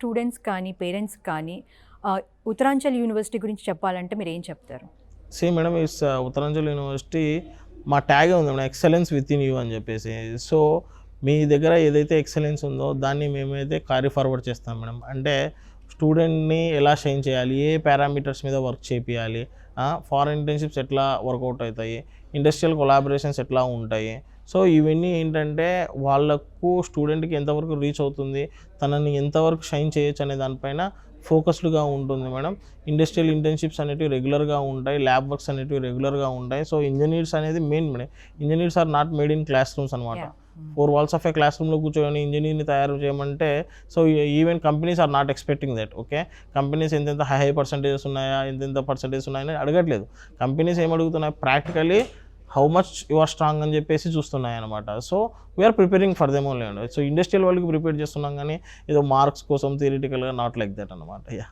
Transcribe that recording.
Students కానీ, parents కానీ Uttaranchal university గురించి చెప్పాలంటే మీరేం చెప్తారు? Same madam it's Uttaranchal university మా ట్యాగే ఉంది madam, excellence with in you అని చెప్పేసి. సో మీ దగ్గర ఏదైతే ఎక్సలెన్స్ ఉందో దాన్ని మేమైతే క్యారీ ఫార్వర్డ్ చేస్తాం మేడం. అంటే స్టూడెంట్ని ఎలా షైన్ చేయాలి, ఏ పారామీటర్స్ మీద వర్క్ చేపియాలి, ఫారెన్ ఇంటర్న్షిప్స్ ఎట్లా వర్కౌట్ అవుతాయి, ఇండస్ట్రియల్ కొలాబరేషన్స్ ఎట్లా ఉంటాయి. సో ఇవన్నీ ఏంటంటే వాళ్ళకు స్టూడెంట్కి ఎంతవరకు రీచ్ అవుతుంది, తనని ఎంతవరకు షైన్ చేయొచ్చు అనే దానిపైన ఫోకస్డ్గా ఉంటుంది మేడం. ఇండస్ట్రియల్ ఇంటర్న్షిప్స్ అనేటివి రెగ్యులర్గా ఉంటాయి, ల్యాబ్ వర్క్స్ అనేటివి రెగ్యులర్గా ఉంటాయి. సో ఇంజనీర్స్ అనేది main madam. Engineers are not made in classrooms అనమాట. 4 walls ఆఫ్ ఏ క్లాస్ రూమ్లో కూర్చొని ఇంజనీర్ని తయారు చేయమంటే so even companies are not expecting that. Okay, companies ఎంతెంత హై పర్సంటేజెస్ ఉన్నాయా, ఎంతెంత పర్సంటేజెస్ ఉన్నాయని అడగట్లేదు. కంపెనీస్ ఏం అడుగుతున్నాయి, practically how much you are strong అని చెప్పేసి చూస్తున్నాయి అనమాట. So we are preparing for them only అండి. సో ఇండస్ట్రియల్ వాళ్ళకి ప్రిపేర్ చేస్తున్నాం కానీ ఏదో మార్క్స్ కోసం థియరిటికల్గా నాట్ లైక్ దట్ అనమాట. యా.